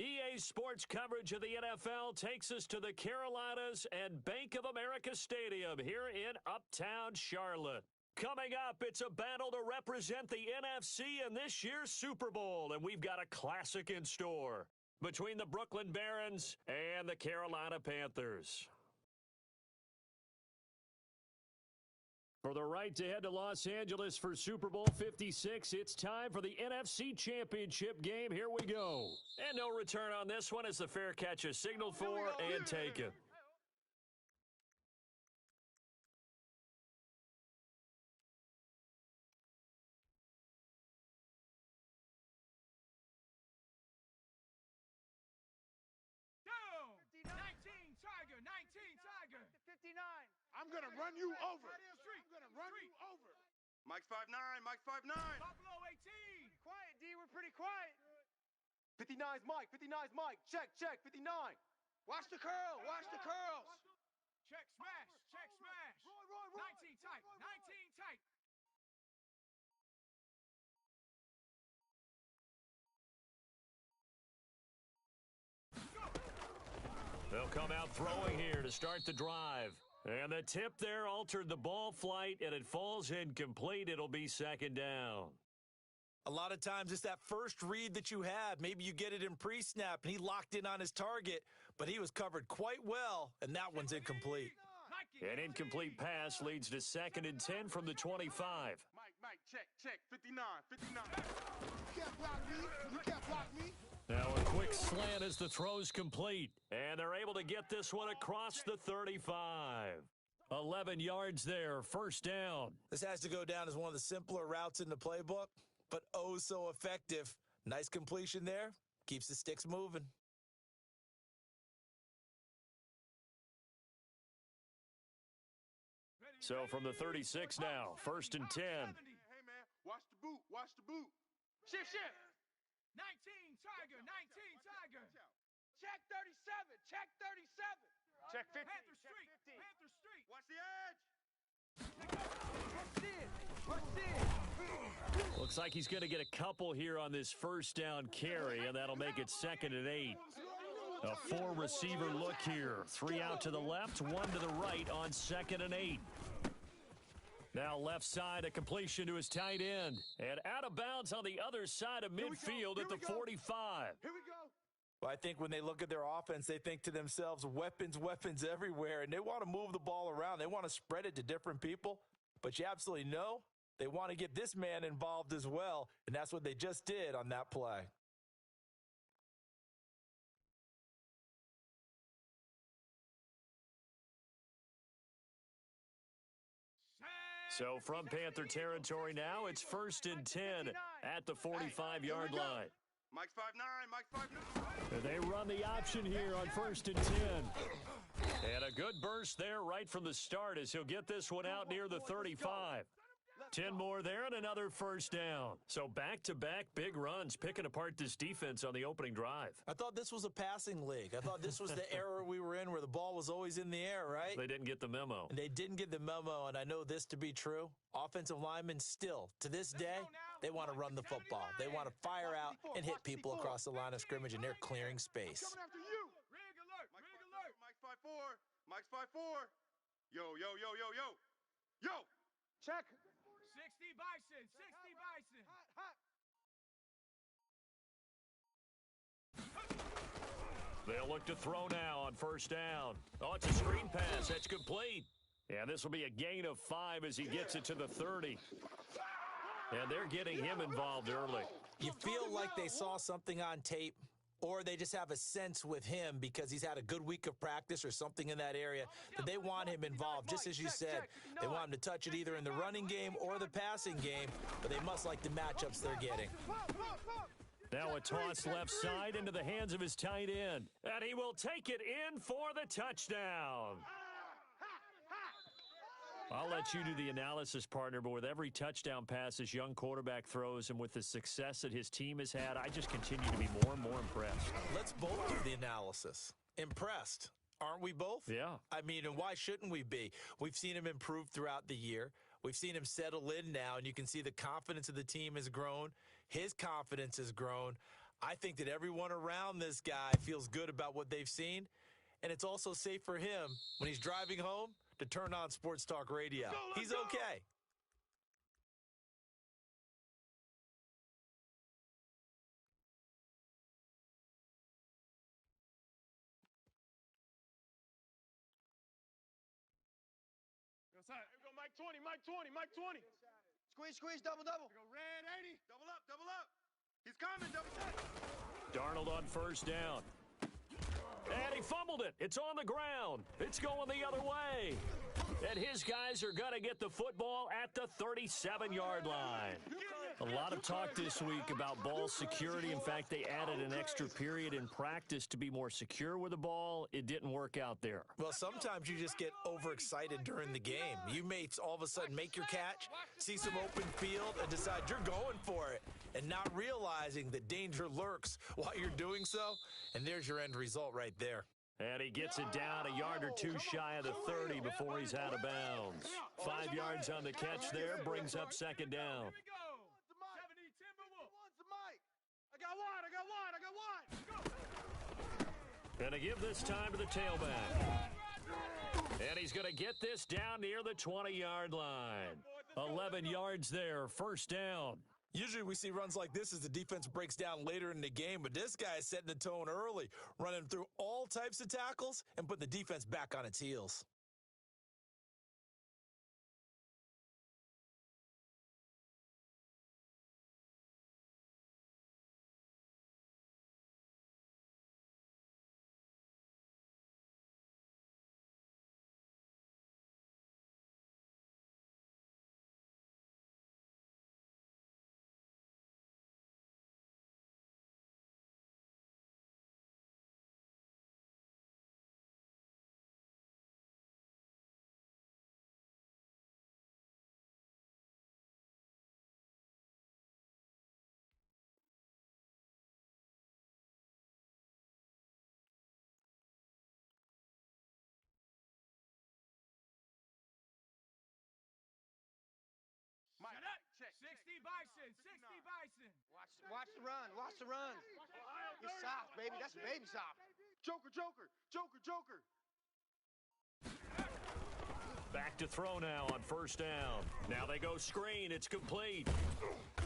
EA Sports coverage of the NFL takes us to the Carolinas and Bank of America Stadium here in Uptown Charlotte. Coming up, it's a battle to represent the NFC in this year's Super Bowl, and we've got a classic in store between the Brooklyn Barons and the Carolina Panthers. For the right to head to Los Angeles for Super Bowl 56, it's time for the NFC Championship game. Here we go. And no return on this one as the fair catch is signaled for and taken. I'm going to run you over. I'm going to run you over. Mike's 5'9", Mike's 5'9". Buffalo 18. Quiet, D. We're pretty quiet. 59's Mike, 59's Mike. Check, 59. Watch the curl, watch the curls. Check, smash. Roy. 19 tight, 19 tight. They'll come out throwing here to start the drive. And the tip there altered the ball flight, and it falls incomplete. It'll be second down. A lot of times it's that first read that you have. Maybe you get it in pre-snap, and he locked in on his target, but he was covered quite well, and that one's incomplete. An incomplete pass leads to 2nd and 10 from the 25. Mike, check, 59. You can't block me. You can't block me. Now a quick slant as the throw's complete, and they're able to get this one across the 35. 11 yards there, first down. This has to go down as one of the simpler routes in the playbook, but oh so effective. Nice completion there, keeps the sticks moving. So from the 36 now, 1st and 10. Hey, man, watch the boot. Shift. 19 Tiger. Check 37. Check 50. Panther Street. Watch the edge. Rush in. Looks like he's going to get a couple here on this first down carry, and that'll make it 2nd and 8. A 4-receiver look here. 3 out to the left, 1 to the right on 2nd and 8. Now left side, a completion to his tight end. And out of bounds on the other side of midfield at the 45. Here we go. Well, I think when they look at their offense, they think to themselves, weapons everywhere, and they want to move the ball around. They want to spread it to different people, but you absolutely know they want to get this man involved as well, and that's what they just did on that play. So from Panther territory now, it's 1st and 10 at the 45-yard line. Mike's 5'9". And they run the option here on 1st and 10. And a good burst there right from the start as he'll get this one out near the 35. 10 more there and another first down. So back-to-back big runs, picking apart this defense on the opening drive. I thought this was a passing league. I thought this was the era we were in where the ball was always in the air, right? They didn't get the memo. And they didn't get the memo, and I know this to be true. Offensive linemen still, to this day, they want to run the football. They want to fire out and hit people across the line of scrimmage, and they're clearing space. Coming after you. Rig alert. Mike's 5'4". Yo. Check. 60 Bison. Hot. They'll look to throw now on first down. Oh, it's a screen pass. That's complete. And this will be a gain of 5 as he gets it to the 30. And they're getting him involved early. You feel like they saw something on tape, or they just have a sense with him because he's had a good week of practice or something in that area that they want him involved. Just as you said, they want him to touch it either in the running game or the passing game, but they must like the matchups they're getting. Now a toss left side into the hands of his tight end. And he will take it in for the touchdown. I'll let you do the analysis, partner, but with every touchdown pass this young quarterback throws and with the success that his team has had, I just continue to be more and more impressed. Let's both do the analysis. Impressed. Aren't we both? Yeah. I mean, and why shouldn't we be? We've seen him improve throughout the year. We've seen him settle in now, and you can see the confidence of the team has grown. His confidence has grown. I think that everyone around this guy feels good about what they've seen, and it's also safe for him when he's driving home to turn on Sports Talk Radio. He's okay. Here we go, Mike 20, Mike 20, Mike 20. Squeeze, squeeze, double, double. Go red 80. Double up, double up. He's coming, double set. Darnold on first down. And he fumbled it. It's on the ground. It's going the other way. And his guys are going to get the football at the 37-yard line. A lot of talk this week about ball security. In fact, they added an extra period in practice to be more secure with the ball. It didn't work out there. Well, sometimes you just get overexcited during the game. You may all of a sudden make your catch, see some open field, and decide you're going for it, and not realizing that danger lurks while you're doing so. And there's your end result right there. And he gets it down a yard or two shy of the 30 before he's out of bounds. 5 yards on the catch there, brings up second down. And to give this time to the tailback. And he's going to get this down near the 20-yard line. 11 yards there, first down. Usually we see runs like this as the defense breaks down later in the game, but this guy is setting the tone early, running through all types of tackles and putting the defense back on its heels. Mike, check. 60 Bison, 60 Bison. Watch the run, watch the run. It's soft, baby. That's baby soft. Joker, Joker, Joker, Joker. Back to throw now on first down. Now they go screen. It's complete.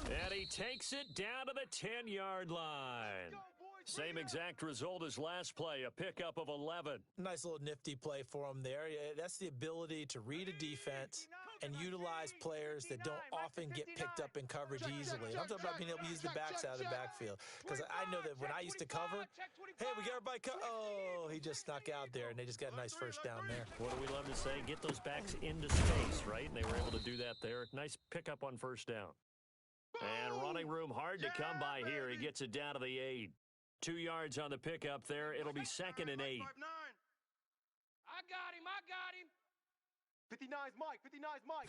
And he takes it down to the 10-yard line. Same exact result as last play, a pickup of 11. Nice little nifty play for him there. That's the ability to read a defense and utilize players that don't often get picked up in coverage easily. And I'm talking about being able to use the backside of the backfield. Because I know that when I used to cover, hey, we got everybody oh, he just snuck out there, and they just got a nice first down there. What do we love to say? Get those backs into space, right? And they were able to do that there. Nice pickup on first down. And running room hard to come by here. He gets it down to the 8. 2 yards on the pickup there. It'll be second and 8. I got him, I got him. 59's Mike, 59's Mike.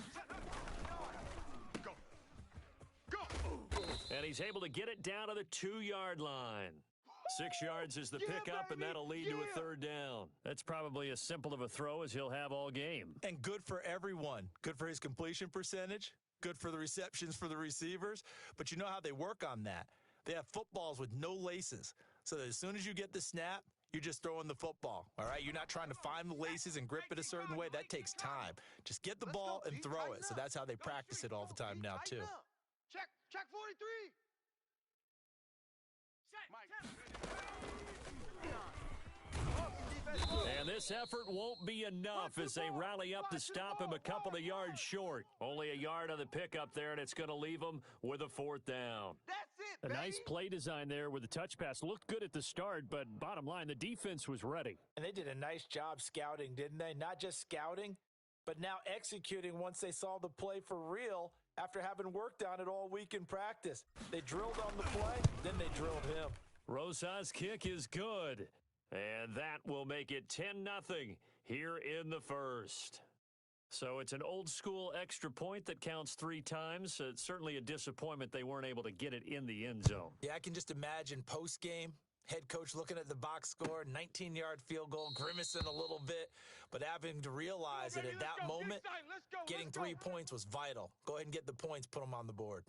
Go. Go. And he's able to get it down to the 2-yard line. 6 yards is the pickup, and that'll lead to a third down. That's probably as simple of a throw as he'll have all game. And good for everyone. Good for his completion percentage. Good for the receptions for the receivers. But you know how they work on that. They have footballs with no laces. So that as soon as you get the snap, you're just throwing the football, all right? You're not trying to find the laces and grip it a certain way. That takes time. Just get the ball and throw it. So that's how they practice it all the time now, too. Check 43. And this effort won't be enough as they rally up to stop him a couple of yards short. Only a yard on the pickup there, and it's going to leave him with a fourth down. That's it, A baby. nice play design there with the touch pass. Looked good at the start, but bottom line, the defense was ready. And they did a nice job scouting, didn't they? Not just scouting, but now executing once they saw the play for real after having worked on it all week in practice. They drilled on the play, then they drilled him. Rosas' kick is good. And that will make it 10-0 here in the first. So it's an old-school extra point that counts 3 times. It's certainly a disappointment they weren't able to get it in the end zone. Yeah, I can just imagine post-game, head coach looking at the box score, 19-yard field goal, grimacing a little bit, but having to realize that at that moment, getting 3 points was vital. Go ahead and get the points, put them on the board.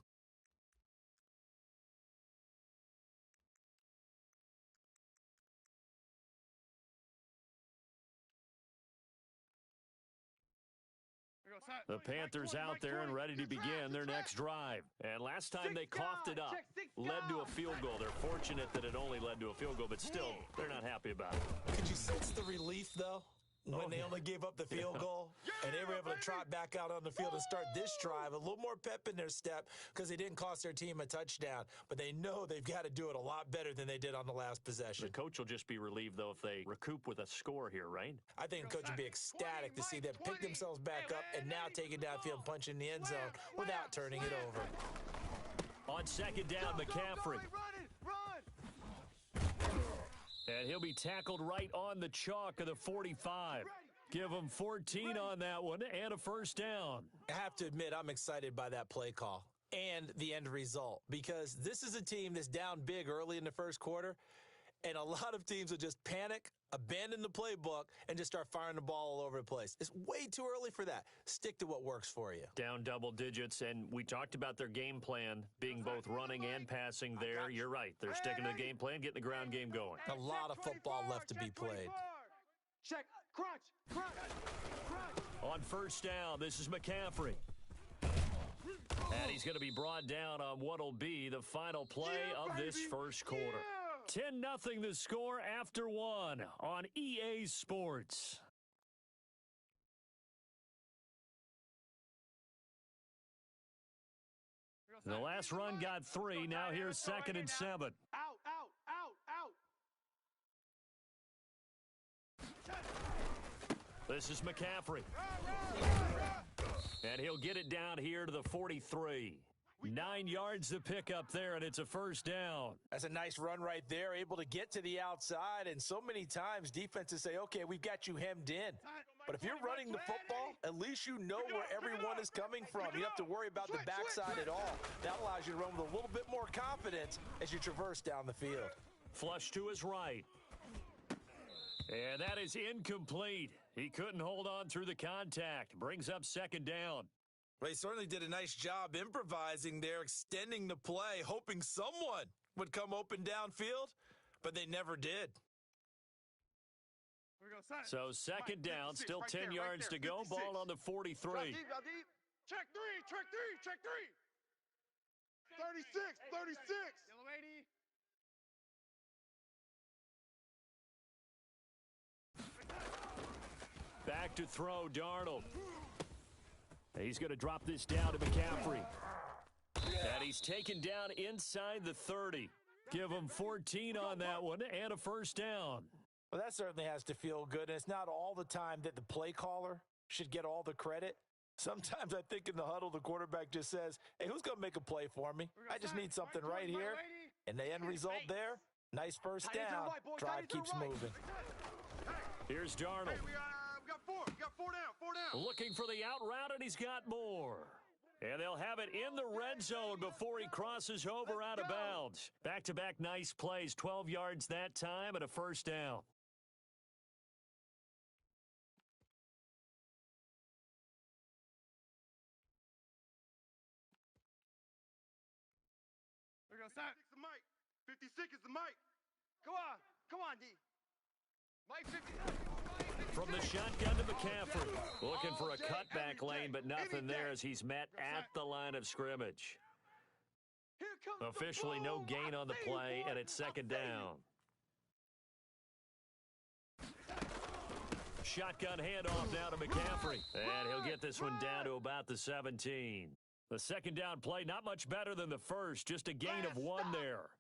The Panthers out there and ready to begin their next drive. And last time they coughed it up, led to a field goal. They're fortunate that it only led to a field goal, but still, they're not happy about it. Could you sense the relief, though, when they only gave up the field goal? And they were able to trot back out on the field and start this drive. A little more pep in their step because they didn't cost their team a touchdown. But they know they've got to do it a lot better than they did on the last possession. The coach will just be relieved, though, if they recoup with a score here, right? I think the coach would be ecstatic to see them pick themselves back up and now take it downfield and punch in the end zone without turning it over. On second down, McCaffrey. And he'll be tackled right on the chalk of the 45. Give him 14 on that one and a first down. I have to admit, I'm excited by that play call and the end result because this is a team that's down big early in the first quarter, and a lot of teams will just panic, abandon the playbook, and just start firing the ball all over the place. It's way too early for that. Stick to what works for you. Down double digits, and we talked about their game plan being both running and passing there. You're right. They're sticking to the game plan, getting the ground game going. A lot of football left to be played. Check, crunch, crunch, crunch. On first down, this is McCaffrey. And he's going to be brought down on what'll be the final play of this first quarter. 10-0 the score after one on EA Sports. The last run got 3. Now here's 2nd and 7. Out, out, out, out. This is McCaffrey. And he'll get it down here to the 43. 9 yards to pick up there, and it's a first down. That's a nice run right there, able to get to the outside, and so many times defenses say, okay, we've got you hemmed in. But if you're running the football, at least you know where everyone is coming from. You don't have to worry about the backside at all. That allows you to run with a little bit more confidence as you traverse down the field. Flush to his right. And that is incomplete. He couldn't hold on through the contact. Brings up 2nd down. Well, he certainly did a nice job improvising there, extending the play, hoping someone would come open downfield, but they never did. So 2nd down, still 10 yards to go. Ball on the 43. Check 3, check 3, check 3. 36, 36. Yellow 80. Back to throw, Darnold. He's going to drop this down to McCaffrey. And he's taken down inside the 30. Give him 14 on that one and a first down. Well, that certainly has to feel good, and it's not all the time that the play caller should get all the credit. Sometimes I think in the huddle, the quarterback just says, hey, who's going to make a play for me? I just need something right here. And the end result there, nice first down. Drive keeps moving. Here's Darnold. Hey, we got four down. Looking for the out route, and he's got more. And they'll have it in the red zone before he crosses over out of bounds. Back-to-back nice plays, 12 yards that time and a first down. We're going to start. 56 is the mic. Come on, D. Mike 50. From the shotgun to McCaffrey. Looking for a cutback lane, but nothing there as he's met at the line of scrimmage. Officially no gain on the play, and it's 2nd down. Shotgun handoff now to McCaffrey. And he'll get this one down to about the 17. The 2nd down play, not much better than the first, just a gain of 1 there.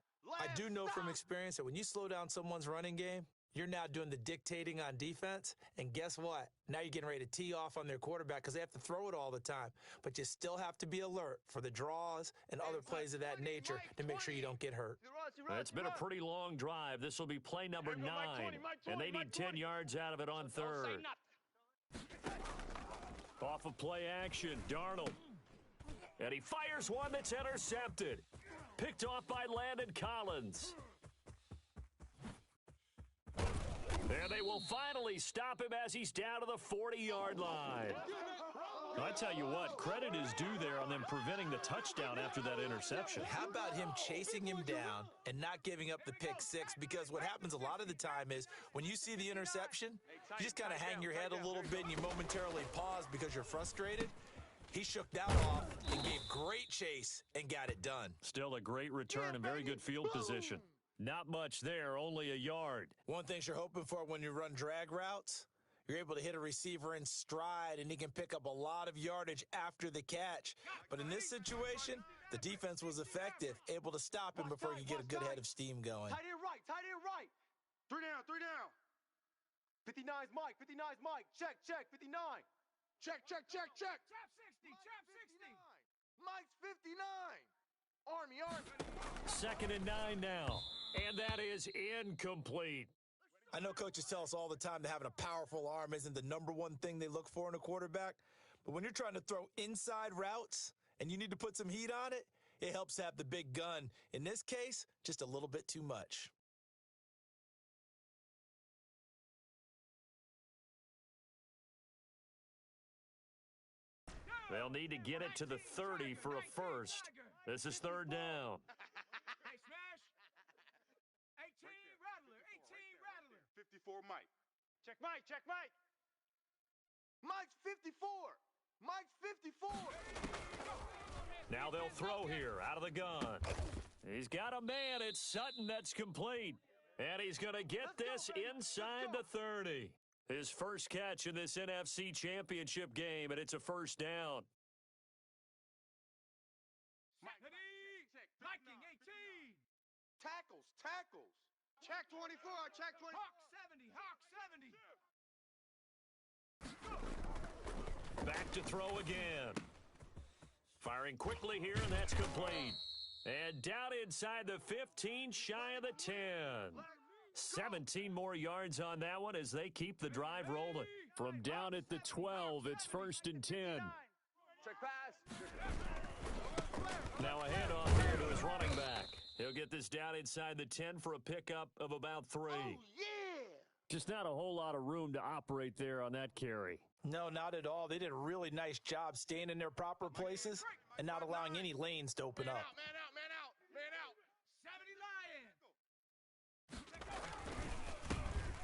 I do know from experience that when you slow down someone's running game, you're now doing the dictating on defense, and guess what? Now you're getting ready to tee off on their quarterback because they have to throw it all the time. But you still have to be alert for the draws and other plays of that nature to make sure you don't get hurt. It's been a pretty long drive. This will be play number 9, and they need 10 yards out of it on 3rd. Off of play action, Darnold. And he fires one that's intercepted. Picked off by Landon Collins. And they will finally stop him as he's down to the 40-yard line. That's tell you what, credit is due there on them preventing the touchdown after that interception. How about him chasing him down and not giving up the pick six? Because what happens a lot of the time is when you see the interception, you just kind of hang your head a little bit and you momentarily pause because you're frustrated. He shook that off and gave great chase and got it done. Still a great return and very good field position. Not much there, only a yard. One thing you're hoping for when you run drag routes, you're able to hit a receiver in stride, and he can pick up a lot of yardage after the catch. But in this situation, the defense was effective, able to stop him before he could get a good head of steam going. Tight end right, tight end right. 3 down, 3 down. 59's Mike, 59's Mike. Check, 59. Check. Trap 60. Mike's 59. Army. Second and 9 now. And that is incomplete. I know coaches tell us all the time that having a powerful arm isn't the number one thing they look for in a quarterback. But when you're trying to throw inside routes and you need to put some heat on it, it helps to have the big gun. In this case, just a little bit too much. They'll need to get it to the 30 for a first. This is third down. Hey, smash. 18 Rattler. 54 Mike. Check Mike, check Mike. Mike's 54. Mike's 54. Now they'll throw here out of the gun. He's got a man. It's Sutton that's complete. And he's going to get this inside the 30. His first catch in this NFC Championship game, and it's a first down. Viking 18. Tackles. Check 24, check 24. Hawk 70. Back to throw again. Firing quickly here, and that's complete. And down inside the 15, shy of the 10. 17 more yards on that one as they keep the drive rolling. From down at the 12, it's first and 10. Check pass. Now a handoff here to his running back. He'll get this down inside the 10 for a pickup of about 3. Oh, yeah. Just not a whole lot of room to operate there on that carry. No, not at all. They did a really nice job staying in their proper places and not allowing any lanes to open up. Man out. 70 Lions.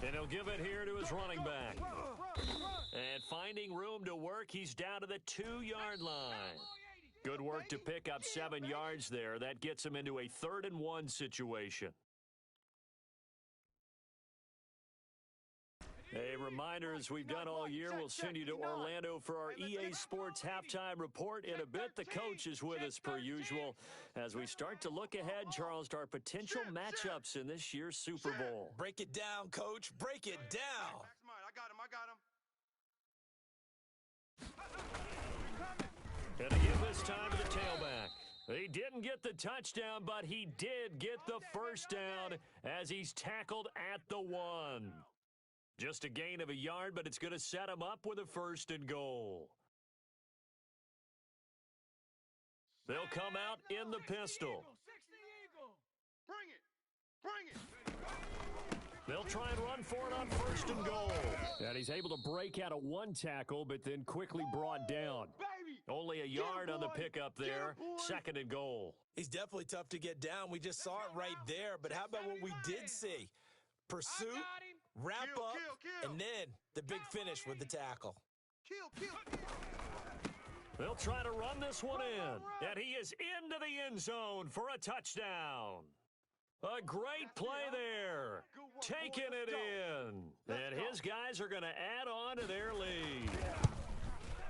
And he'll give it here to his running back. And finding room to work, he's down to the 2-yard line. Good work to pick up 7 yards there. That gets him into a 3rd and 1 situation. A reminder, as we've done all year, we'll send you to Orlando for our EA Sports halftime report in a bit. The coach is with us per usual as we start to look ahead, Charles, to our potential matchups in this year's Super Bowl. Break it down, Coach. Break it down. Max mine. I got him. And to give this time to the tailback. He didn't get the touchdown, but he did get the first down as he's tackled at the 1. Just a gain of a yard, but it's going to set him up with a 1st and goal. They'll come out in the pistol. 60 Eagle. Bring it. They'll try and run for it on 1st and goal. And he's able to break out of 1 tackle, but then quickly brought down. Only a yard on the pickup there. 2nd and goal. He's definitely tough to get down. We just saw it right there. But how about what we did see? Pursuit, wrap up, and then the big finish with the tackle. Kill. They'll try to run this one in. And he is into the end zone for a touchdown. A great play there. Taking it in. And his guys are going to add on to their lead.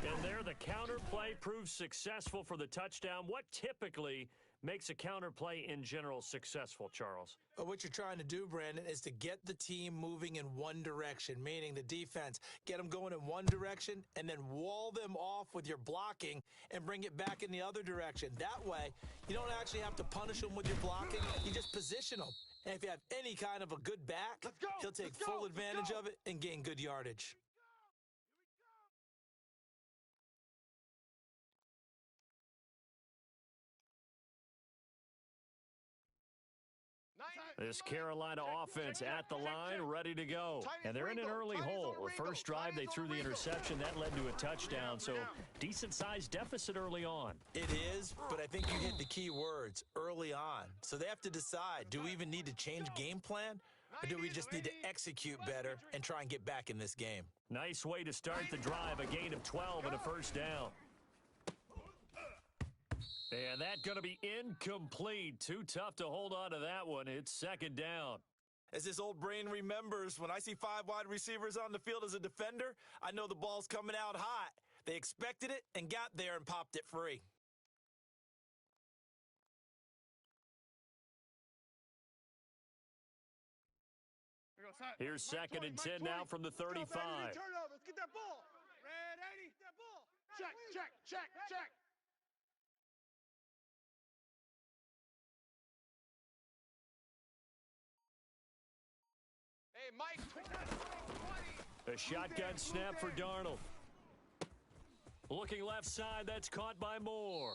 And there, the counter play proves successful for the touchdown. What typically makes a counter play in general successful, Charles? But what you're trying to do, Brandon, is to get the team moving in one direction, meaning the defense. Get them going in one direction and then wall them off with your blocking and bring it back in the other direction. That way, you don't actually have to punish them with your blocking. You just position them. And if you have any kind of a good back, he'll take full advantage of it and gain good yardage. This Carolina offense at the line, ready to go. And they're in an early hole. The first drive, they threw the interception. That led to a touchdown, so decent-sized deficit early on. It is, but I think you hit the key words, early on. So they have to decide, do we even need to change game plan, or do we just need to execute better and try and get back in this game? Nice way to start the drive, a gain of 12 and a first down. And that's going to be incomplete. Too tough to hold on to that one. It's second down. As this old brain remembers, when I see 5 wide receivers on the field as a defender, I know the ball's coming out hot. They expected it and got there and popped it free. Here's second and 10 now from the 35. Turnovers. Get that ball. Red 80. That ball. Check, check, check, check. Hey, Mike. 20. A shotgun snap for Darnold. Looking left side, that's caught by Moore.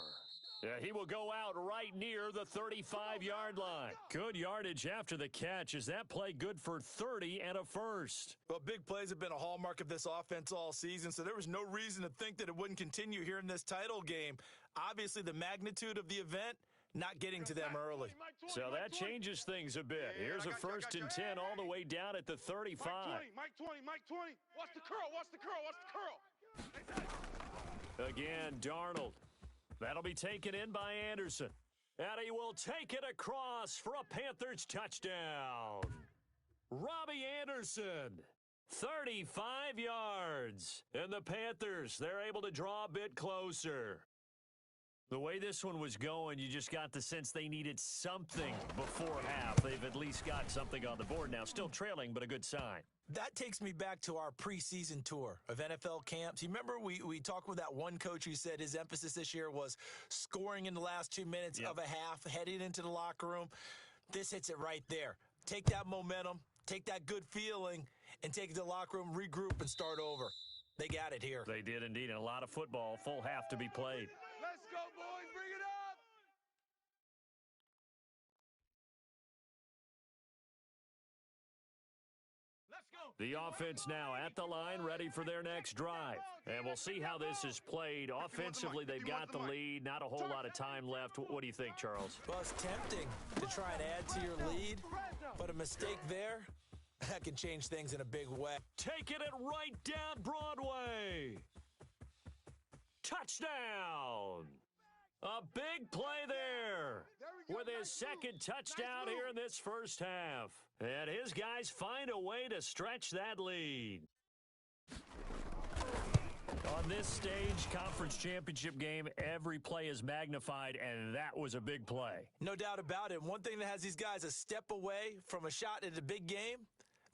Yeah, he will go out right near the 35-yard line. Good yardage after the catch. Is that play good for 30 and a first? Well, big plays have been a hallmark of this offense all season, so there was no reason to think that it wouldn't continue here in this title game. Obviously, the magnitude of the event, not getting to them early. So that changes things a bit. Here's a first and 10 all the way down at the 35. Mike 20, Mike 20. Watch the curl, watch the curl, watch the curl. Again, Darnold. That'll be taken in by Anderson. And he will take it across for a Panthers touchdown. Robbie Anderson, 35 yards. And the Panthers, they're able to draw a bit closer. The way this one was going, you just got the sense they needed something before half. They've at least got something on the board now. Still trailing, but a good sign. That takes me back to our preseason tour of NFL camps. You remember we talked with that one coach who said his emphasis this year was scoring in the last 2 minutes of a half, heading into the locker room. This hits it right there. Take that momentum, take that good feeling, and take it to the locker room, regroup, and start over. They got it here. They did indeed, and a lot of football, full half to be played. Let's go, boys. Bring it up. Let's go. The offense now at the line, ready for their next drive. And we'll see how this is played. Offensively, they've got the lead. Not a whole lot of time left. What do you think, Charles? Well, it's tempting to try and add to your lead, but a mistake there, that can change things in a big way. Taking it right down Broadway. Touchdown. A big play there with his second touchdown here in this first half. And his guys find a way to stretch that lead. On this stage, conference championship game, every play is magnified, and that was a big play. No doubt about it. One thing that has these guys a step away from a shot at a big game,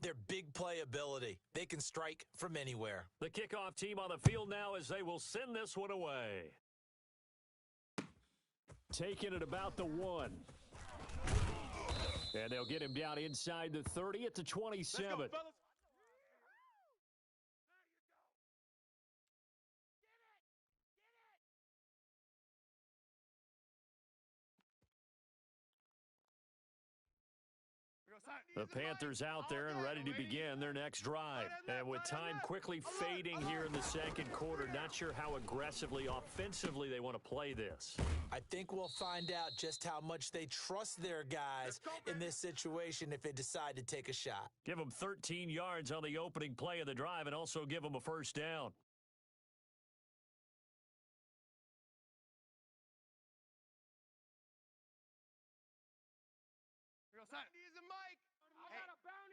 their big play ability. They can strike from anywhere. The kickoff team on the field now as they will send this one away. Taking it about the 1. And they'll get him down inside the 30 at the 27. Let's go, fellas. The Panthers out there and ready to begin their next drive. And with time quickly fading here in the second quarter, not sure how aggressively, offensively they want to play this. I think we'll find out just how much they trust their guys in this situation if they decide to take a shot. Give them 13 yards on the opening play of the drive and also give them a first down.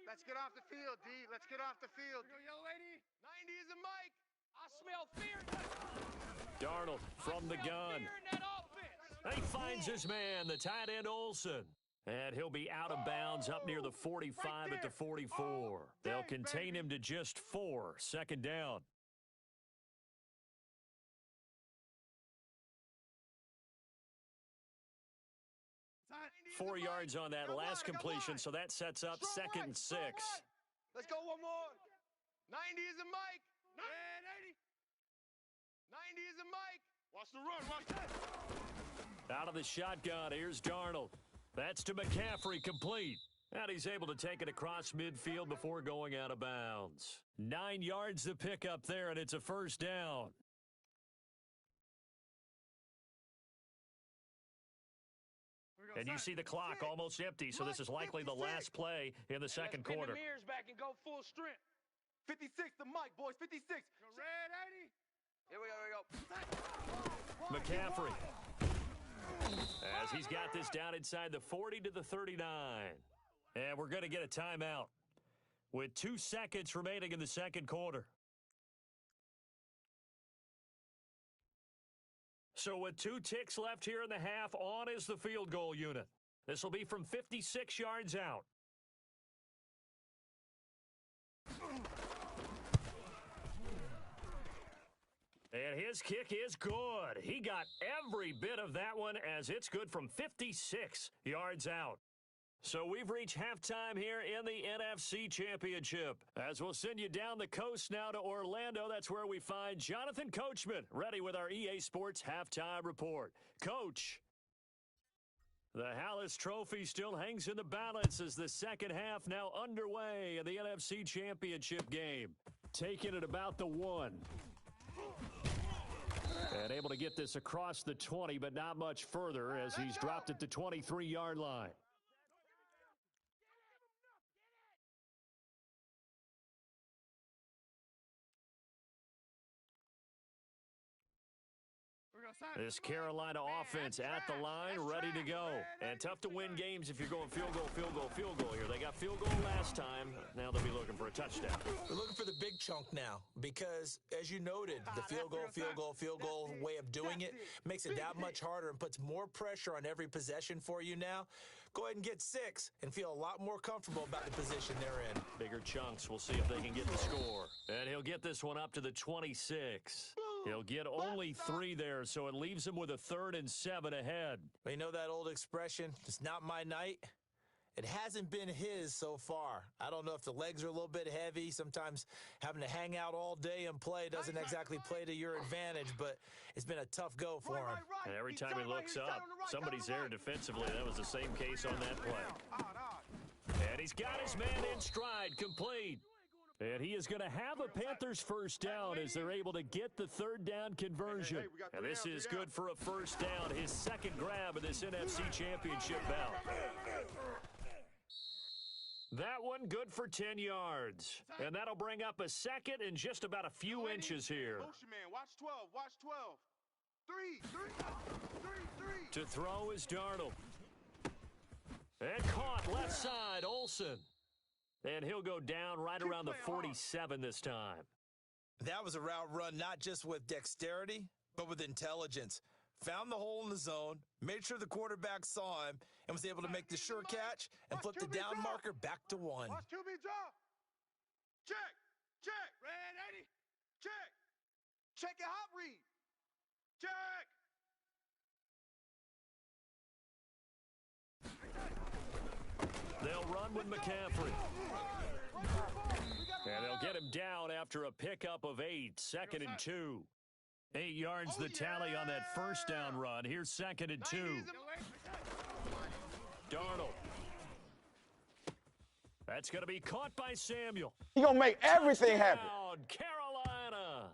Let's get off the field, D. Let's get off the field. Yellow lady. 90 is a Mike. I smell fear. Darnold from the gun. Fear in that offense. He finds his man, the tight end Olsen. And he'll be out of bounds up near the 45 at the 44. They'll contain him to just 4. Second down. Time. 4 yards on that last completion, so that sets up second and 6. Let's go one more. 90 is a Mike. Red 80. 90 is a Mike. Watch the run. Watch that. Out of the shotgun, here's Darnold. That's to McCaffrey, complete. And he's able to take it across midfield before going out of bounds. 9 yards to pick up there, and it's a first down. And you see the clock almost empty, so this is likely the last play in the second quarter. Let's bring the mirrors back and go full strength. 56 to Mike, boys, 56. Go red 80. Here we go. McCaffrey, as he's got this down inside the 40 to the 39. And we're going to get a timeout with 2 seconds remaining in the second quarter. So with 2 ticks left here in the half, on is the field goal unit. This will be from 56 yards out. And his kick is good. He got every bit of that one, as it's good from 56 yards out. So we've reached halftime here in the NFC Championship. As we'll send you down the coast now to Orlando, that's where we find Jonathan Coachman, ready with our EA Sports Halftime Report. Coach, the Hallis Trophy still hangs in the balance as the second half now underway in the NFC Championship game. Taking it about the 1. And able to get this across the 20, but not much further as he's dropped at the 23-yard line. This Carolina offense at the line, ready to go. And tough to win games if you're going field goal, field goal, field goal here. They got field goal last time. Now they'll be looking for a touchdown. We're looking for the big chunk now because, as you noted, the field goal way of doing it makes it that much harder and puts more pressure on every possession for you now. Go ahead and get 6 and feel a lot more comfortable about the position they're in. Bigger chunks. We'll see if they can get the score. And he'll get this one up to the 26. He'll get only 3 there, so it leaves him with a 3rd and 7 ahead. You know that old expression, it's not my night? It hasn't been his so far. I don't know if the legs are a little bit heavy. Sometimes having to hang out all day and play doesn't exactly play to your advantage, but it's been a tough go for him. And every time he looks up, somebody's there defensively. That was the same case on that play. And he's got his man in stride, complete. And he is going to have a Panthers first down as they're able to get the 3rd down conversion. And this is good for a first down, his second grab of this NFC Championship bout. That one good for 10 yards. And that'll bring up a second in just about a few inches here. Motion man, watch 12, watch 12. 3. To throw is Darnold. And caught left side, Olsen. And he'll go down right around the 47 this time. That was a route run not just with dexterity, but with intelligence. Found the hole in the zone, made sure the quarterback saw him, and was able to make the sure catch and flip the down marker back to 1. Watch QB drop. Check. Red 80. Check. Check your hot read. Check. They'll run with McCaffrey. And they'll get him down after a pickup of 8, 2nd and 2. 8 yards the tally on that first down run. Here's 2nd and 2. Darnold. That's going to be caught by Samuel. He gonna make everything happen. Carolina.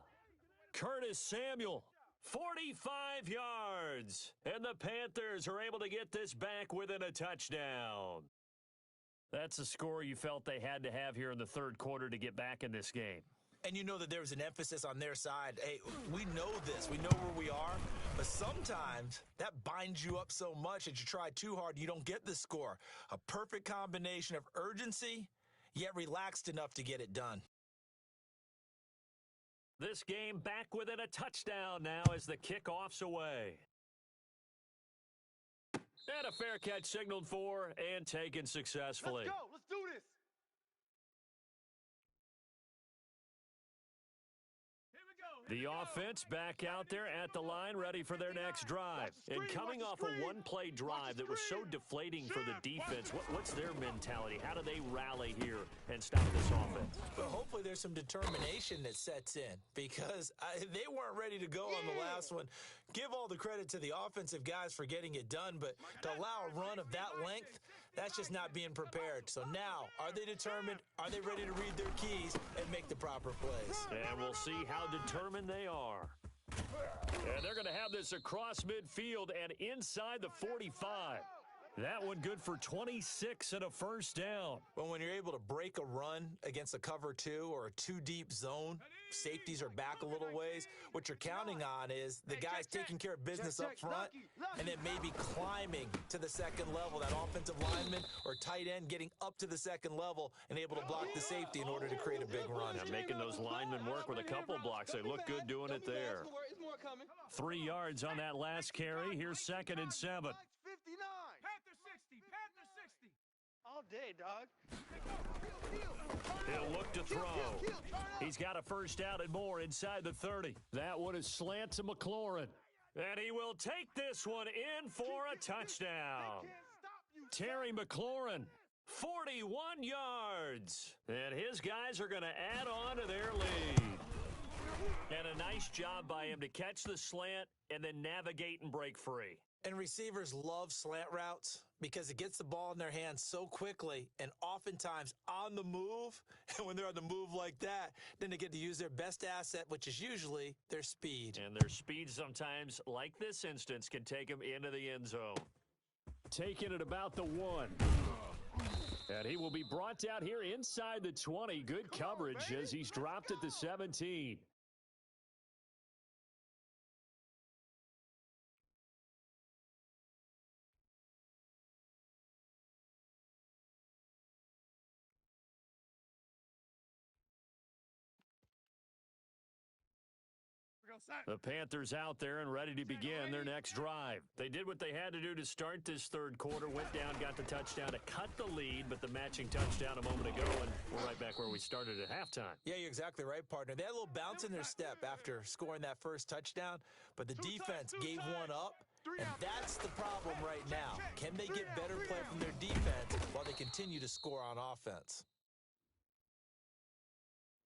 Curtis Samuel. 45 yards. And the Panthers are able to get this back within a touchdown. That's a score you felt they had to have here in the third quarter to get back in this game. And you know that there was an emphasis on their side. Hey, we know this. We know where we are. But sometimes that binds you up so much that you try too hard and you don't get the score. A perfect combination of urgency, yet relaxed enough to get it done. This game back within a touchdown now as the kickoff's away. And a fair catch signaled for and taken successfully. Let's go. Let's do this. Here we go. The offense back out there at the line, ready for their next drive. And coming off a one-play drive that was so deflating for the defense, what's their mentality? How do they rally here and stop this offense? Well, hopefully there's some determination that sets in because they weren't ready to go on the last one. Give all the credit to the offensive guys for getting it done, but to allow a run of that length, that's just not being prepared. So now, are they determined? Are they ready to read their keys and make the proper plays? And we'll see how determined they are. And they're going to have this across midfield and inside the 45. That one good for 26 and a first down. Well, when you're able to break a run against a cover two or a two-deep zone, safeties are back a little ways. What you're counting on is the guys taking care of business up front and then maybe climbing to the second level. That offensive lineman or tight end getting up to the second level and able to block the safety in order to create a big run. Now making those linemen work with a couple blocks. They look good doing it there. 3 yards on that last carry. Here's 2nd and 7. Panther 60. All day, dog. He'll look to throw. He's got a first down and more inside the 30. That one is slant to McLaurin. And he will take this one in for a touchdown. Terry McLaurin, 41 yards. And his guys are going to add on to their lead. And a nice job by him to catch the slant and then navigate and break free. And receivers love slant routes because it gets the ball in their hands so quickly and oftentimes on the move. And when they're on the move like that, then they get to use their best asset, which is usually their speed. And their speed sometimes, like this instance, can take them into the end zone. Taking it about the 1. And he will be brought down here inside the 20. Good coverage as he's dropped at the 17. The Panthers out there and ready to begin their next drive. They did what they had to do to start this third quarter, went down, got the touchdown to cut the lead, but the matching touchdown a moment ago, and we're right back where we started at halftime. Yeah, you're exactly right, partner. They had a little bounce in their step after scoring that first touchdown, but the defense gave one up, and that's the problem right now. Can they get better play from their defense while they continue to score on offense?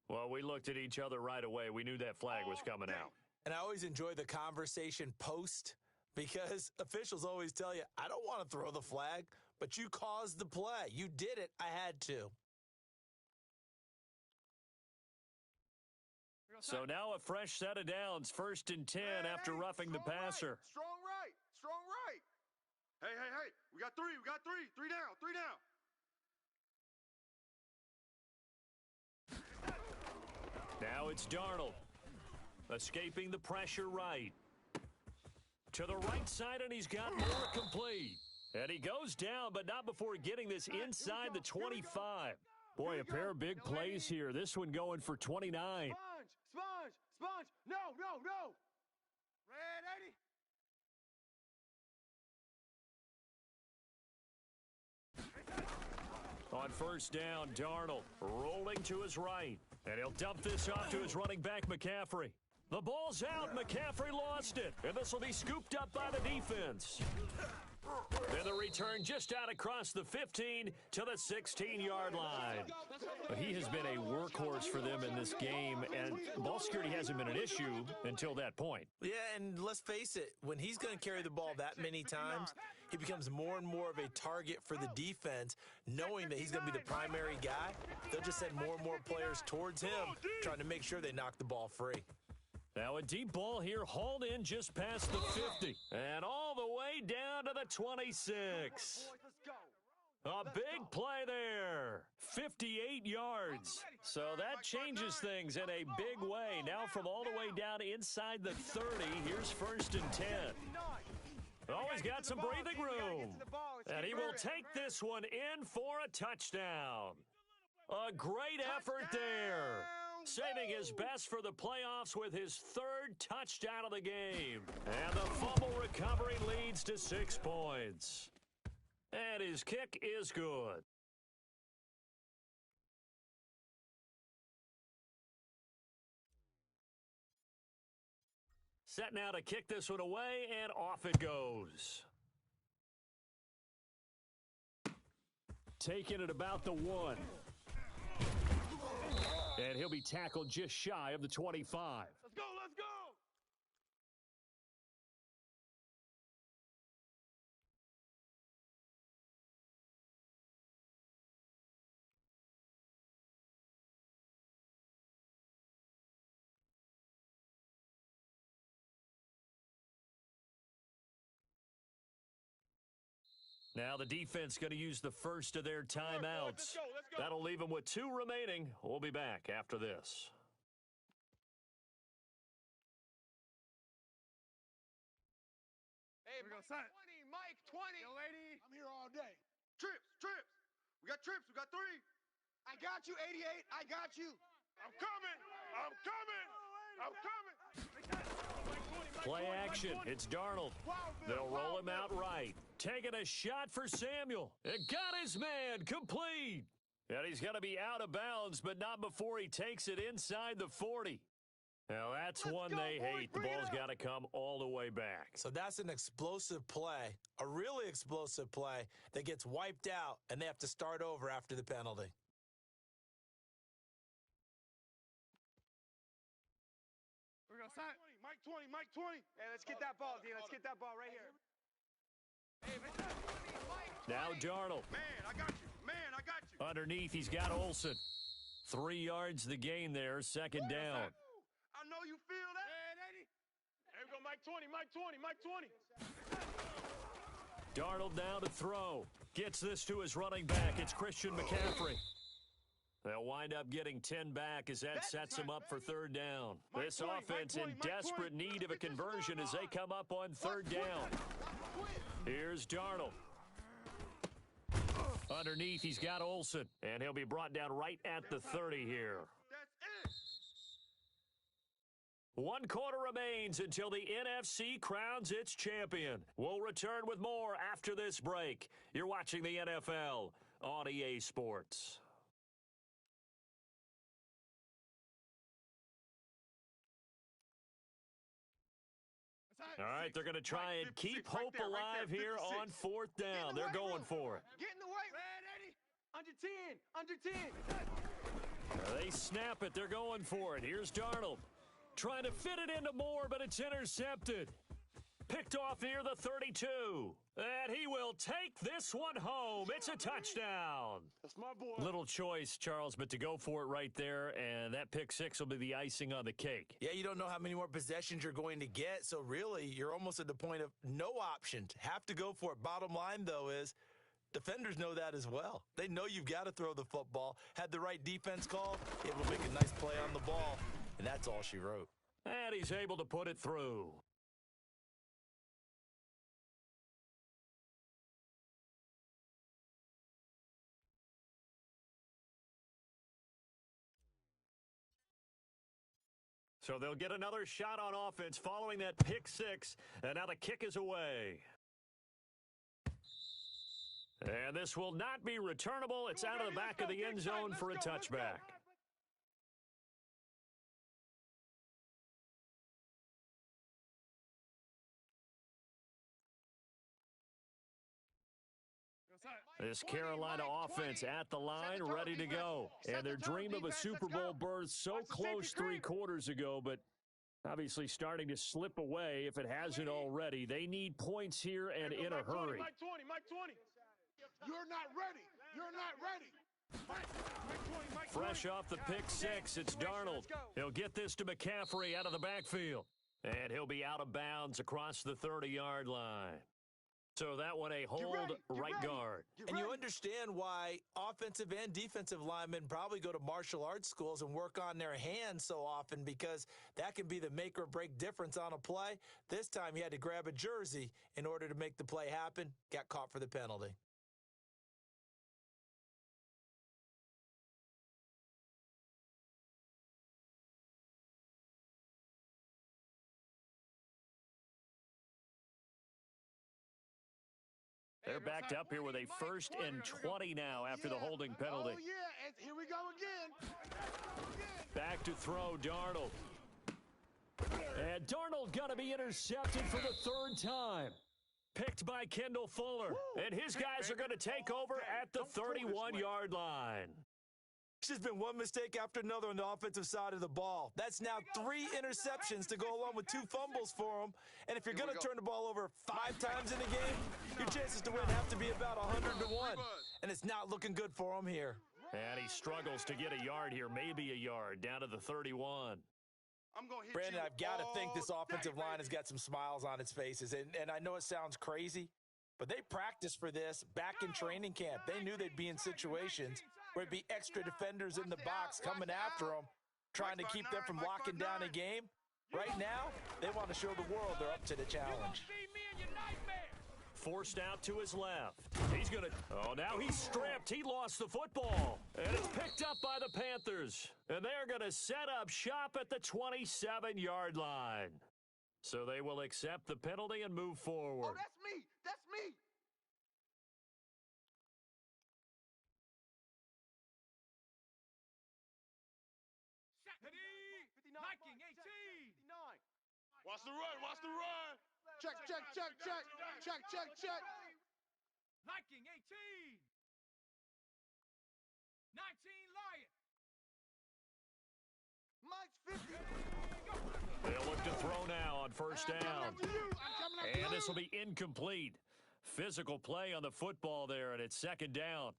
Well, we looked at each other right away. We knew that flag was coming out. And I always enjoy the conversation post because officials always tell you, I don't want to throw the flag, but you caused the play. You did it. I had to. So now a fresh set of downs, 1st and 10 after roughing the passer. Strong right. Strong right. Hey. We got 3. 3 down. 3 down. Now it's Darnold. Escaping the pressure right. To the right side, and he's got more complete. And he goes down, but not before getting this inside the 25. Boy, a pair of big plays here. This one going for 29. Sponge. No. Red 80. On first down, Darnold rolling to his right. And he'll dump this off to his running back, McCaffrey. The ball's out. McCaffrey lost it. And this will be scooped up by the defense. And the return just out across the 15 to the 16-yard line. He has been a workhorse for them in this game, and ball security hasn't been an issue until that point. Yeah, and let's face it, when he's going to carry the ball that many times, he becomes more and more of a target for the defense, knowing that he's going to be the primary guy. They'll just send more and more players towards him, trying to make sure they knock the ball free. Now a deep ball here, hauled in just past the 50. And all the way down to the 26. A big play there. 58 yards. So that changes things in a big way. Now from all the way down inside the 30, here's 1st and 10. Always got some breathing room. And he will take this one in for a touchdown. A great effort there. Saving his best for the playoffs with his 3rd touchdown of the game. And the fumble recovery leads to 6 points. And his kick is good. Set now to kick this one away, and off it goes. Taking it about the 1. And he'll be tackled just shy of the 25. Let's go, let's go! Now the defense going to use the first of their timeouts. Let's go, let's go. That'll leave them with 2 remaining. We'll be back after this. Hey, Here we go, Mike son. 20, Mike 20. Yo, lady. I'm here all day. Trips, trips. We got trips. We got 3. I got you, 88. I got you. I'm coming. I'm coming. I'm coming. Play action. It's Darnold. They'll roll him out right. Taking a shot for Samuel. It got his man complete. And he's going to be out of bounds, but not before he takes it inside the 40. Now, that's Let's one go, they boys. hate. The Bring it ball's up. got to come all the way back. So that's an explosive play, a really explosive play that gets wiped out, and they have to start over after the penalty. We're going to sign. Mike 20, Mike 20. Hey, let's get that ball, D. Let's get that ball right here. Hey, Mike 20. Now Darnold. Man, I got you. Man, I got you. Underneath, he's got Olsen. 3 yards the gain there, second down. I know you feel that. Here we go, Mike 20, Mike 20, Mike 20. Darnold now to throw. Gets this to his running back. It's Christian McCaffrey. They'll wind up getting 10 back as that sets them up for third down. This offense in desperate need of a conversion as they come up on third down. Here's Darnold. Underneath, he's got Olsen, and he'll be brought down right at the 30 here. That's it. 1 quarter remains until the NFC crowns its champion. We'll return with more after this break. You're watching the NFL on EA Sports. All right, they're going to try and keep hope alive here on 4th down. They're going for it. Get in the way. Under 10, under 10. They snap it. They're going for it. Here's Darnold. Trying to fit it into Moore, but it's intercepted. Picked off near the 32. And he will take this one home. It's a touchdown. That's my boy. Little choice, Charles, but to go for it right there, and that pick 6 will be the icing on the cake. Yeah, you don't know how many more possessions you're going to get, so really you're almost at the point of no option. Have to go for it. Bottom line, though, is defenders know that as well. They know you've got to throw the football. Had the right defense called, it will make a nice play on the ball, and that's all she wrote. And he's able to put it through. So they'll get another shot on offense following that pick 6, and now the kick is away. And this will not be returnable. It's out of the back of the end zone for a touchback. This Carolina offense at the line, ready to go. And their dream of a Super Bowl berth so close 3 quarters ago, but obviously starting to slip away if it hasn't already. They need points here and in a hurry. Mike 20, Mike 20. You're not ready. You're not ready. Fresh off the pick 6, it's Darnold. He'll get this to McCaffrey out of the backfield. And he'll be out of bounds across the 30-yard line. So that one a hold right guard. And you understand why offensive and defensive linemen probably go to martial arts schools and work on their hands so often, because that can be the make or break difference on a play. This time he had to grab a jersey in order to make the play happen. Got caught for the penalty. They're backed up here with a 1st and 20 now after the holding penalty. Oh, yeah, and here we go again. Back to throw, Darnold. And Darnold going to be intercepted for the third time. Picked by Kendall Fuller. And his guys are going to take over at the 31-yard line. It's just been one mistake after another on the offensive side of the ball. That's now 3 interceptions to go along with 2 fumbles for him. And if you're going to turn the ball over 5 times in a game, your chances to win have to be about 100 to 1. And it's not looking good for him here. And he struggles to get a yard here, maybe a yard, down to the 31. I'm gonna hit Brandon, you I've got to think this all offensive day, line baby. has got some smiles on its faces. And I know it sounds crazy, but they practiced for this back in training camp. They knew they'd be in situations where it'd be extra defenders in the box coming after them, trying to keep them from locking down a game. Right now, they want to show the world they're up to the challenge. Forced out to his left. He's going to... Oh, now he's stripped. He lost the football. And it's picked up by the Panthers. And they're going to set up shop at the 27-yard line. So they will accept the penalty and move forward. Oh, that's me. That's me. Liking 18. 59. Watch the run, watch the run. Check, check, check, check. Check, check, check. Liking 18. 19 Lion. Mike's 50. They'll look to throw now on first I'm coming down. after you. I'm coming after you. And this will be incomplete. Physical play on the football there, and it's second down.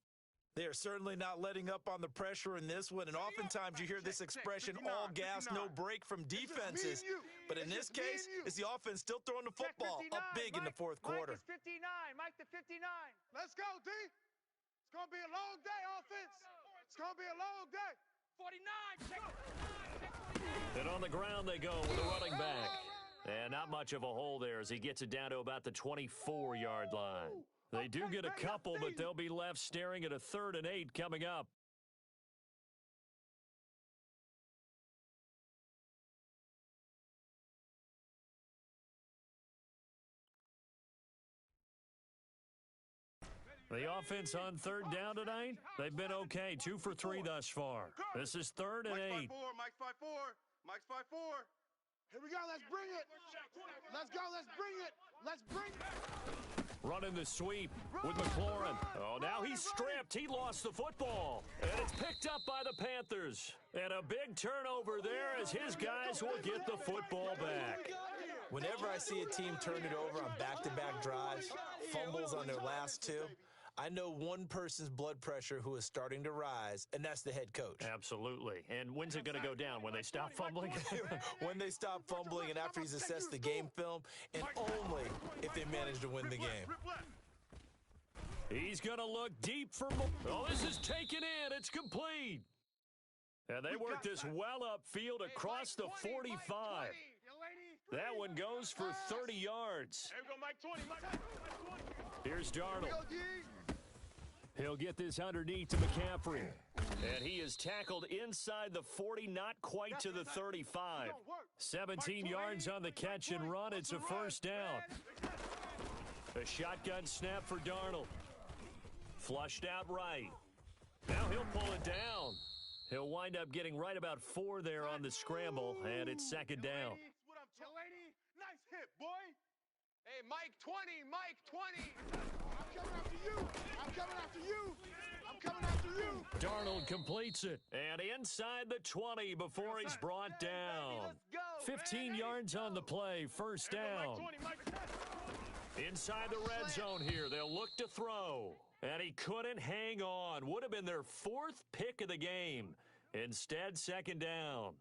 They are certainly not letting up on the pressure in this one, and oftentimes you hear this expression, all gas, no break from defenses. But in this case, it's the offense still throwing the football up big in the fourth quarter. Mike is 59. Mike the 59. Let's go, D. It's going to be a long day, offense. It's going to be a long day. 49. Check. And on the ground they go with a running back. And not much of a hole there as he gets it down to about the 24-yard line. They do get a couple, but they'll be left staring at a 3rd and 8 coming up. The offense on 3rd down tonight, they've been okay, 2 for 3 thus far. This is 3rd and 8. Mike's 5-4. Mike's 5-4. Here we go. Let's bring it. Let's go. Let's bring it. Let's bring it. Running the sweep with McLaurin. Oh, now he's stripped. He lost the football. And it's picked up by the Panthers. And a big turnover there as his guys will get the football back. Whenever I see a team turn it over on back-to-back drives, fumbles on their last 2, I know one person's blood pressure who is starting to rise, and that's the head coach. Absolutely. And when's it going to go down? When they stop fumbling? When they stop fumbling and after he's assessed the game film, and only if they manage to win the game. He's going to look deep for more. Oh, this is taken in. It's complete. And they work this well upfield across the 45. That one goes for 30 yards. Here we go, Mike 20. Mike 20. Here's Darnold. He'll get this underneath to McCaffrey. And he is tackled inside the 40, not quite to the 35. 17 yards on the catch and run. It's a first down. A shotgun snap for Darnold. Flushed out right. Now he'll pull it down. He'll wind up getting right about 4 there on the scramble, and it's second down. Nice hit, boy. Hey, Mike 20. Mike 20. I'm coming after you. I'm coming after you. I'm coming after you. Darnold completes it. And inside the 20 before he's brought down. 15 yards on the play. First down. Inside the red zone here. They'll look to throw. And he couldn't hang on. Would have been their 4th pick of the game. Instead, second down.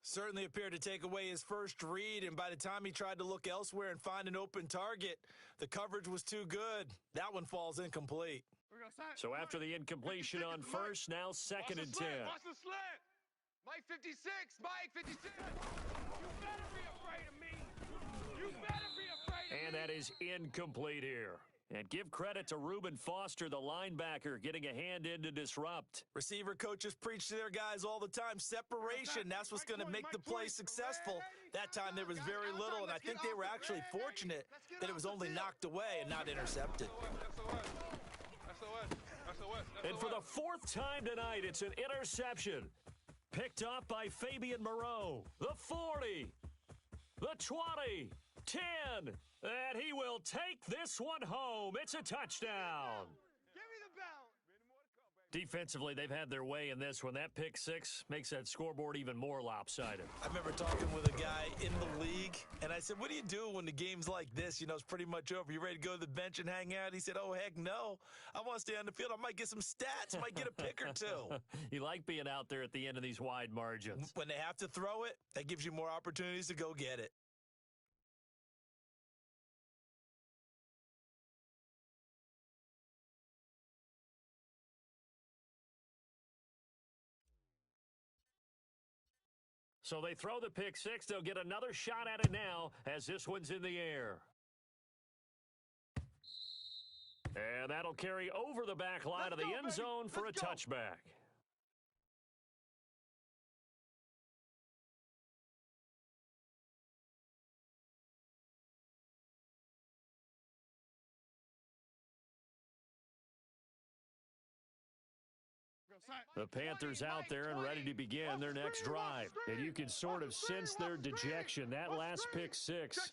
Certainly appeared to take away his first read, and by the time he tried to look elsewhere and find an open target, the coverage was too good. That one falls incomplete. So after the incompletion on first, now second and 10. Watch the slant. Mike 56. Mike 56. You better be afraid of me. You better be afraid of me. And that is incomplete here. And give credit to Reuben Foster, the linebacker, getting a hand in to disrupt. Receiver coaches preach to their guys all the time. Separation, that's what's going to make the play successful. That time there was very little, and I think they were actually fortunate that it was only knocked away and not intercepted. And for the 4th time tonight, it's an interception. Picked up by Fabian Moreau. The 40. The 20, 10, and he will take this one home. It's a touchdown. Give me the bell. Defensively, they've had their way in this one. That pick six makes that scoreboard even more lopsided. I remember talking with a guy in the league, and I said, what do you do when the game's like this? You know, it's pretty much over. You ready to go to the bench and hang out? He said, oh, heck no. I want to stay on the field. I might get some stats. Might get a pick or two. You like being out there at the end of these wide margins. When they have to throw it, that gives you more opportunities to go get it. So they throw the pick six. They'll get another shot at it now as this one's in the air. And that'll carry over the back line of the end zone for a touchback. The Panthers out there and ready to begin their next drive. And you can sort of sense their dejection. That last pick six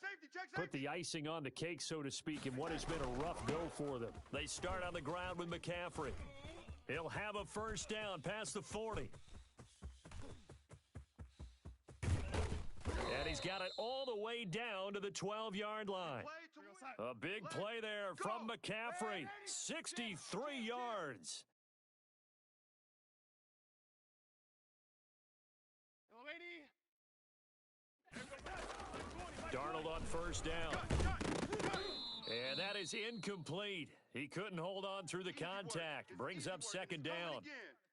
put the icing on the cake, so to speak, in what has been a rough go for them. They start on the ground with McCaffrey. He'll have a first down past the 40. And he's got it all the way down to the 12-yard line. A big play there from McCaffrey. 63 yards. Darnold on first down. And that is incomplete. He couldn't hold on through the contact. Brings up second down.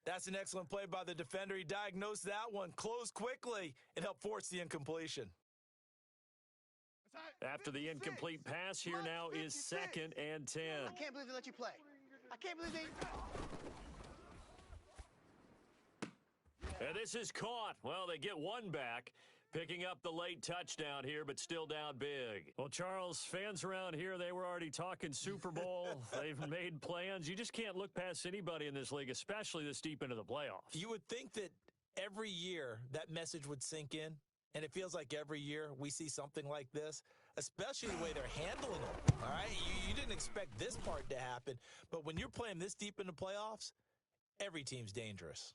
That's an excellent play by the defender. He diagnosed that one, closed quickly, and helped force the incompletion. After the incomplete pass, here now is 2nd and 10. I can't believe they let you play. I can't believe they... And this is caught. Well, they get one back, picking up the late touchdown here, but still down big. Well, Charles, fans around here, they were already talking Super Bowl. They've made plans. You just can't look past anybody in this league, especially this deep into the playoffs. You would think that every year that message would sink in, and it feels like every year we see something like this, especially the way they're handling it. All right, you didn't expect this part to happen, but when you're playing this deep in the playoffs, every team's dangerous.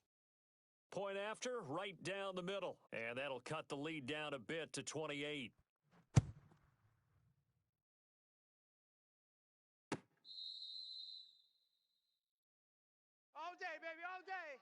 Point after, right down the middle. And that'll cut the lead down a bit to 28. All day, baby, all day.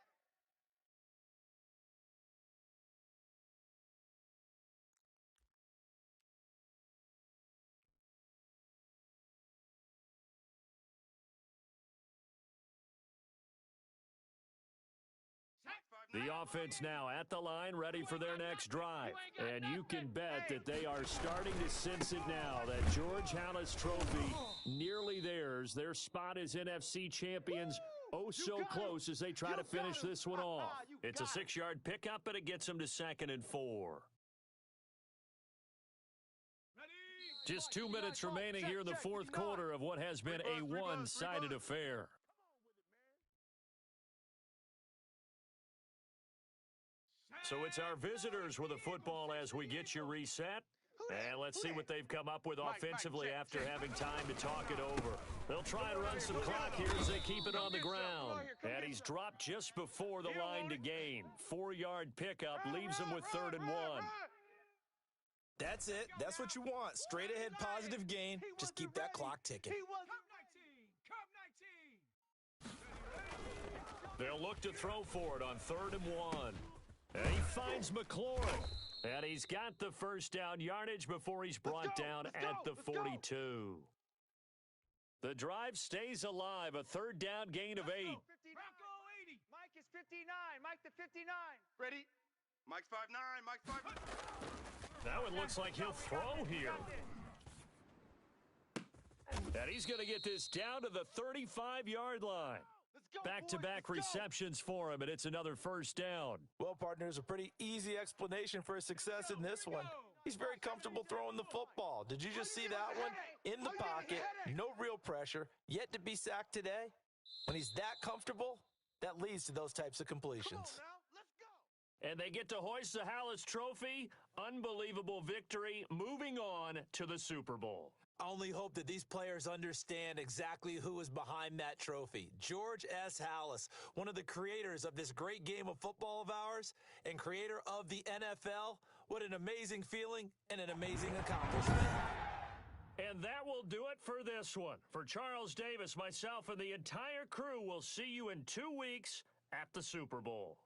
The offense now at the line, ready for their next drive. And you can bet that they are starting to sense it now, that George Halas Trophy, nearly theirs. Their spot as NFC champions, oh so close as they try to finish this one off. It's a 6-yard pickup, but it gets them to 2nd and 4. Just 2 minutes remaining here in the fourth quarter of what has been a one-sided affair. So it's our visitors with a football as we get you reset. And let's see what they've come up with offensively after having time to talk it over. They'll try and run some clock here as they keep it on the ground. And he's dropped just before the line to gain. 4-yard pickup leaves him with 3rd and 1. That's it. That's what you want. Straight ahead positive gain. Just keep that clock ticking. They'll look to throw for it on 3rd and 1. And he finds McLaurin. And he's got the first down yardage before he's brought down at the 42. The drive stays alive. A 3rd down gain of 8. Mike is 59. Mike the 59. Ready? Mike's 5'9". Mike's 5'9". That one looks like he'll throw here. And he's going to get this down to the 35-yard line. Back-to-back receptions for him, and it's another first down. Well, partners, a pretty easy explanation for his success in this one. He's very comfortable throwing the football. Did you just see that one? In the pocket, no real pressure, yet to be sacked today. When he's that comfortable, that leads to those types of completions. And they get to hoist the Hallis Trophy. Unbelievable victory. Moving on to the Super Bowl. I only hope that these players understand exactly who is behind that trophy. George S. Hallis, one of the creators of this great game of football of ours and creator of the NFL. What an amazing feeling and an amazing accomplishment. And that will do it for this one. For Charles Davis, myself, and the entire crew, we'll see you in 2 weeks at the Super Bowl.